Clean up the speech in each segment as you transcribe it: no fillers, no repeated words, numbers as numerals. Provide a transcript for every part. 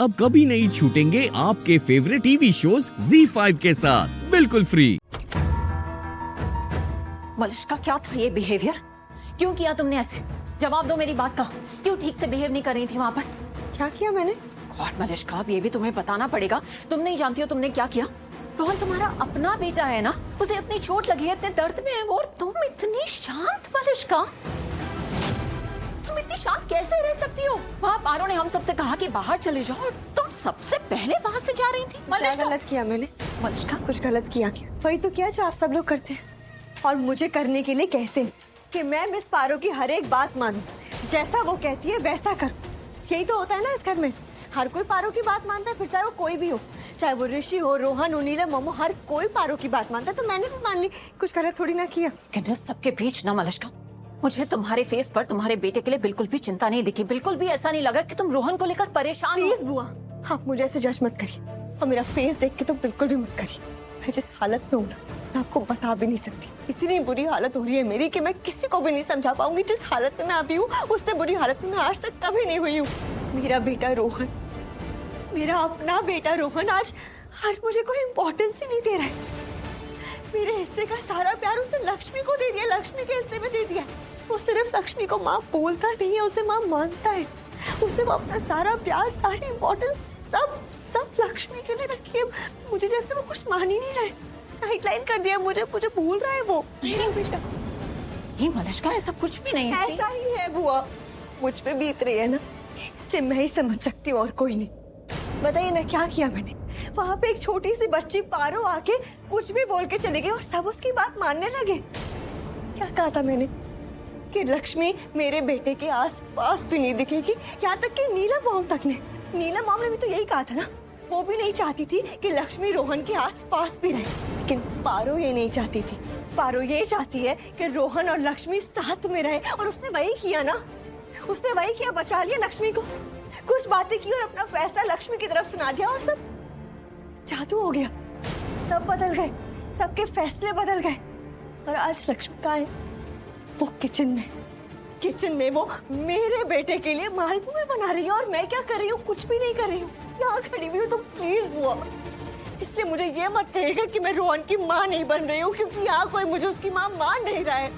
अब कभी नहीं छूटेंगे आपके फेवरेट टीवी शोज ZEE5 के साथ बिल्कुल फ्री। मलिश्का, क्या था ये बिहेवियर? क्यों किया तुमने ऐसे? जवाब दो मेरी बात का। क्यों ठीक से बिहेव नहीं कर रही थी वहाँ पर? क्या किया मैंने? गॉड मलिश्का, अब ये भी तुम्हें बताना पड़ेगा। तुम नहीं जानती हो तुमने क्या किया। रोहन तुम्हारा अपना बेटा है ना, उसे इतनी चोट लगी है, इतने दर्द में है वो, और तुम इतनी शांत। मलिश्का, तुम इतनी शांत कैसे रह सकती हो? वहाँ पारो ने हम सबसे कहा कि बाहर चले जाओ और तुम सबसे पहले वहाँ से जा रही थी। क्या गलत किया मैंने? मलिश्का, कुछ गलत किया क्या? वही तो किया जो आप सब लोग करते हैं और मुझे करने के लिए कहते हैं कि मैं मिस पारो की हर एक बात मानूं, जैसा वो कहती है वैसा करूं। यही तो होता है ना इस घर में। हर कोई पारो की बात मानता है, फिर चाहे वो कोई भी हो, चाहे वो ऋषि हो, रोहन हो, नीलम, मोमो, हर कोई पारो की बात मानता है, तो मैंने भी मान ली। कुछ गलत थोड़ी ना किया। सबके बीच ना मलिश्का, मुझे तुम्हारे फेस पर तुम्हारे बेटे के लिए बिल्कुल भी चिंता नहीं दिखी। बिल्कुल भी ऐसा नहीं लगा कि तुम रोहन को लेकर परेशान हो। प्लीज बुआ, आप मुझे ऐसे जज मत करिए और मेरा फेस देख के तो बिल्कुल भी मत करिए। मैं जिस हालत में हूँ ना, मैं आपको बता भी नहीं सकती। इतनी बुरी हालत हो रही है मेरी कि मैं किसी को भी नहीं समझा पाऊंगी। जिस हालत में मैं अभी हूँ, उससे बुरी हालत में मैं आज तक कभी नहीं हुई हूँ। मेरा बेटा रोहन, मेरा अपना बेटा रोहन आज मुझे कोई इम्पोर्टेंस ही नहीं दे रहा है। मेरे हिस्से का सारा प्यार उसने लक्ष्मी को दे दिया, लक्ष्मी के हिस्से में दे दिया। वो सिर्फ लक्ष्मी को माँ बोलता नहीं है, उसे माँ मानता है। उसे वो अपना सारा प्यार, सारी इम्पोर्टेंस सब लक्ष्मी के लिए रखी है। मुझे जैसे वो कुछ मान ही नहीं रहा है, साइडलाइन कर दिया मुझे भूल रहा है वो। नहीं मलिश्का, ऐसा कुछ भी नहीं है। ऐसा ही है बुआ, मुझ पे बीत रही है ना, इसलिए मैं ही समझ सकती हूँ और कोई नहीं। बताइए ना क्या किया मैंने? वहाँ पे एक छोटी सी बच्ची पारो आके कुछ भी बोल के चली गई और सब उसकी बात मानने लगे। क्या कहा था मैंने कि लक्ष्मी मेरे बेटे के आस पास भी नहीं दिखेगी? यहाँ तक कि नीलम मॉम तक ने, नीलम मॉम ने भी तो यही कहा था ना, वो भी नहीं चाहती थी कि लक्ष्मी रोहन के आस पास भी रहे। लेकिन पारो ये नहीं चाहती थी। पारो ये चाहती है कि रोहन और लक्ष्मी साथ में रहे, और उसने वही किया ना। उसने वही किया, बचा लिया लक्ष्मी को, कुछ बातें की और अपना फैसला लक्ष्मी की तरफ सुना दिया, और सब जादू हो गया। सब बदल गए, सबके फैसले बदल गए, और आज लक्ष्मी कहाँ है? वो किचन में वो मेरे बेटे के लिए मालपुए बना रही है, और मैं क्या कर रही हूँ? कुछ भी नहीं कर रही हूँ, यहाँ खड़ी हुई हूँ। तो प्लीज बुआ, इसलिए मुझे ये मत कहिएगा कि मैं रोहन की माँ नहीं बन रही हूँ, क्योंकि यहाँ कोई मुझे उसकी माँ मान नहीं रहा है।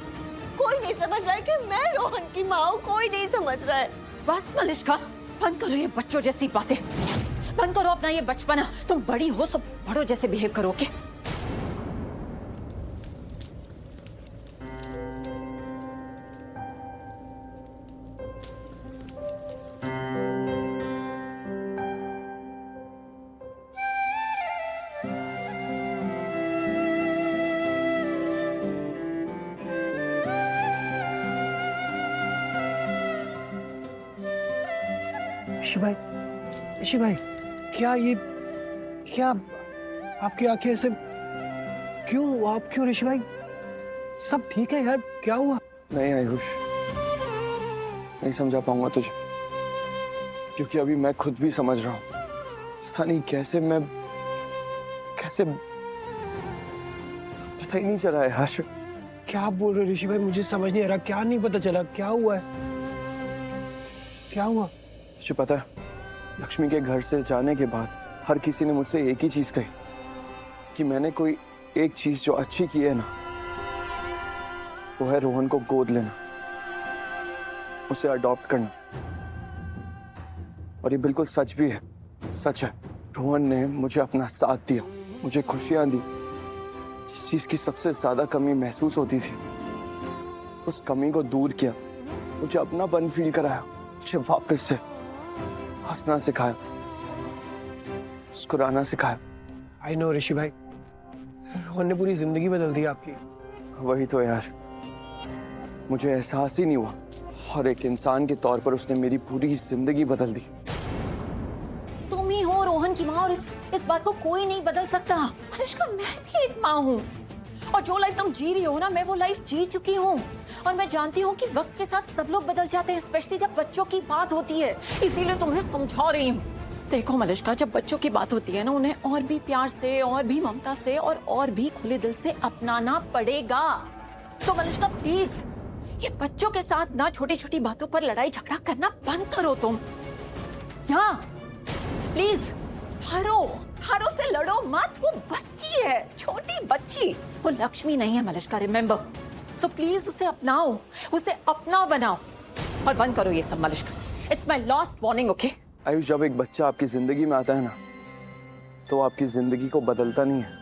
कोई नहीं समझ रहा है कि मैं रोहन की माँ हूँ, कोई नहीं समझ रहा है। बस मलिश्का, बंद करो ये बच्चों जैसी बातें, बंद करो अपना ये बचपना। तुम बड़ी हो, सब बड़ों जैसे बिहेव करोगे। ऋषि भाई, क्या आपकी आंखें ऐसे क्यों? आप क्यों ऋषि भाई? सब ठीक है यार, क्या हुआ? नहीं आयुष, नहीं समझा पाऊंगा तुझे, क्योंकि अभी मैं खुद भी समझ रहा हूँ। पता नहीं कैसे पता ही नहीं चला यार। क्या आप बोल रहे हो ऋषि भाई? मुझे समझ नहीं आ रहा, क्या नहीं पता चला? क्या हुआ है? क्या हुआ? तुझे पता है, लक्ष्मी के घर से जाने के बाद हर किसी ने मुझसे एक ही चीज कही कि मैंने कोई एक चीज जो अच्छी की है ना, वो है रोहन को गोद लेना, उसे अडॉप्ट करना। और ये बिल्कुल सच भी है, सच है। रोहन ने मुझे अपना साथ दिया, मुझे खुशियां दी। जिस चीज की सबसे ज्यादा कमी महसूस होती थी, उस कमी को दूर किया, मुझे अपनापन फील कराया, मुझे वापस से हंसना सिखाया, मुस्कुराना सिखाया। आई नो ऋषि भाई, रोहन ने पूरी जिंदगी बदल दी आपकी। वही तो यार, मुझे एहसास ही नहीं हुआ, और एक इंसान के तौर पर उसने मेरी पूरी जिंदगी बदल दी। तुम ही हो रोहन की माँ, और इस बात को कोई नहीं बदल सकता। मलिश्का, मैं भी एक माँ हूँ, और जो लाइफ तुम जी रही हो ना, मैं वो लाइफ जी चुकी हूँ। और मैं जानती हूँ कि वक्त के साथ सब लोग बदल जाते हैं, स्पेशली जब बच्चों की बात होती है। इसीलिए तुम्हें समझा रही हूँ। देखो मलिश्का, जब बच्चों की बात होती है ना, उन्हें और भी प्यार से, और भी ममता से, और भी खुले दिल से अपनाना पड़ेगा। सो मलिश्का प्लीज, ये बच्चों के साथ ना छोटी छोटी बातों पर लड़ाई झगड़ा करना बंद करो तुम। यहाँ प्लीज हारो हारो से लड़ो मत, वो बच्ची है, छोटी बच्ची, वो लक्ष्मी नहीं है मलिष्का, रिमेंबर। सो प्लीज उसे अपनाओ, उसे अपना बनाओ और बंद करो ये सब Malishka. It's my last warning, okay? Ayush, जब एक बच्चा आपकी जिंदगी में आता है ना, तो आपकी जिंदगी को बदलता नहीं है,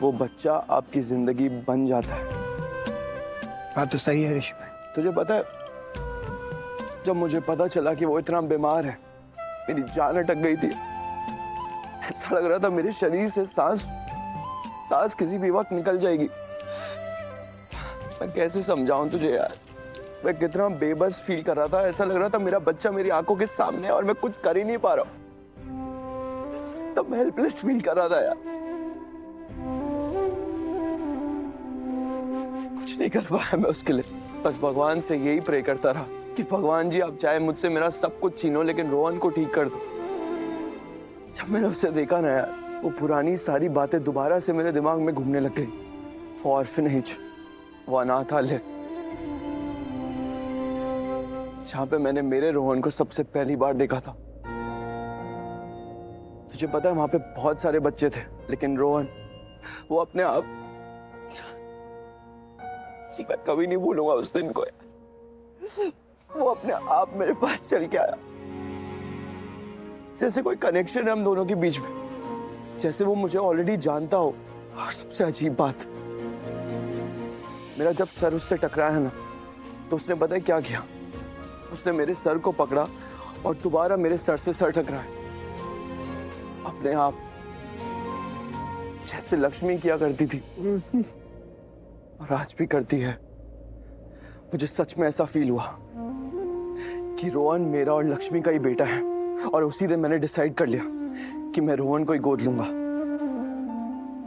वो बच्चा आपकी जिंदगी बन जाता है। बात तो सही है ऋषि भाई। तुझे पता है, जब मुझे पता चला कि वो इतना बीमार है, मेरी जान अटक गई थी। ऐसा लग रहा था मेरे शरीर से सांस किसी भी वक्त निकल जाएगी। मैं कैसे समझाऊं तुझे यार, मैं कितना बेबस फील कर रहा था। ऐसा लग रहा था मेरा बच्चा मेरी आंखों के सामने है और मैं कुछ कर ही नहीं पा रहा हूं। तब मैं हेल्पलेस फील कर रहा था यार, कुछ नहीं कर पाया मैं उसके लिए। बस भगवान से यही प्रे करता रहा कि भगवान जी, आप चाहे मुझसे मेरा सब कुछ छीनो, लेकिन रोहन को ठीक कर दो। जब मैंने उसे देखा ना यार, वो पुरानी सारी बातें दोबारा से मेरे दिमाग में घूमने लग गई। वो ऑर्फनेज, वो अनाथालय, जहां पे मैंने मेरे रोहन को सबसे पहली बार देखा था। तुझे पता है, वहां पे बहुत सारे बच्चे थे, लेकिन रोहन, वो अपने आप, मैं कभी नहीं भूलूंगा उस दिन को यार। वो अपने आप मेरे पास चल के आया, जैसे कोई कनेक्शन है हम दोनों के बीच में, जैसे वो मुझे ऑलरेडी जानता हो। और सबसे अजीब बात, मेरा जब सर उससे टकराया ना, तो उसने पता है क्या किया? उसने मेरे सर को पकड़ा और दोबारा मेरे सर से सर टकराया, अपने आप, जैसे लक्ष्मी किया करती थी और आज भी करती है। मुझे सच में ऐसा फील हुआ कि रोहन मेरा और लक्ष्मी का ही बेटा है, और उसी दिन मैंने डिसाइड कर लिया कि मैं रोहन को ही गोद लूंगा।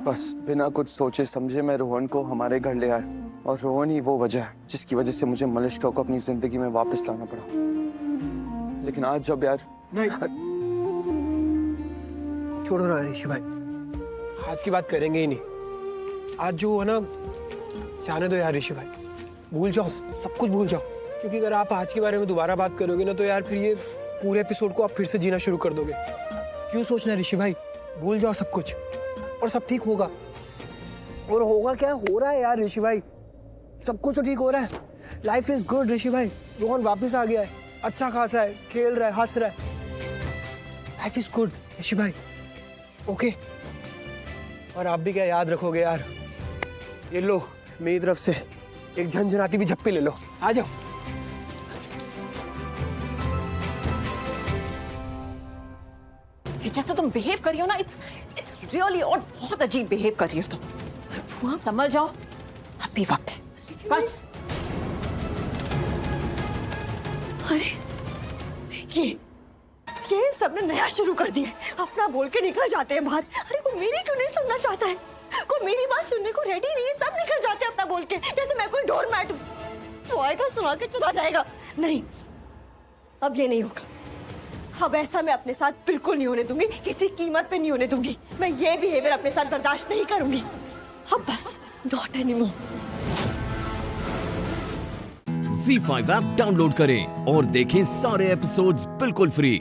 बस बिना कुछ सोचे समझे मैं रोहन को हमारे घर ले आया, और रोहन ही वो वजह है जिसकी वजह से मुझे मलिष्का को अपनी जिंदगी में वापस लाना पड़ा। लेकिन आज जब यार, नहीं, छोड़ो ना ऋषि भाई, आज की बात करेंगे ही नहीं। आज जो है ना, जाने दो यार ऋषि भाई, भूल जाओ, सब कुछ भूल जाओ। क्योंकि अगर आप आज के बारे में दोबारा बात करोगे ना, तो यार फिर ये पूरे एपिसोड को आप फिर से जीना शुरू कर दोगे। क्यों सोचना ऋषि भाई, भूल जाओ सब कुछ और सब ठीक होगा। और होगा क्या, हो रहा है यार ऋषि भाई, सब कुछ तो ठीक हो रहा है। लाइफ इज गुड ऋषि भाई, रोहन वापस आ गया है, अच्छा खासा है, खेल रहा है, हंस रहा है। लाइफ इज गुड ऋषि भाई, ओके? और आप भी क्या याद रखोगे यार, ये लो मेरी तरफ से एक झंझनाती भी झप्पी ले लो, आ जाओ। जैसा तुम बिहेव कर रही हो ना, इट्स रियली, और बहुत अजीब बिहेव कर रही हो तुम। बुआ समझ जाओ, अभी वक्त है बस। अरे ये सबने नया शुरू कर दिया है, अपना बोल के निकल जाते हैं बाहर। अरे कोई मेरी क्यों नहीं सुनना चाहता है, कोई मेरी बात सुनने को रेडी नहीं है, सब निकल जाते हैं अपना बोल के, जैसे मैं कोई डोरमैट हूं। तो आएगा सुना के चला जाएगा। नहीं, अब ये नहीं होगा। अब ऐसा मैं अपने साथ बिल्कुल नहीं होने दूंगी, किसी कीमत पे नहीं होने दूंगी। मैं ये बिहेवियर अपने साथ बर्दाश्त नहीं करूंगी। अब बस not anymore. Z5 app download करें और देखें सारे एपिसोड्स बिल्कुल फ्री।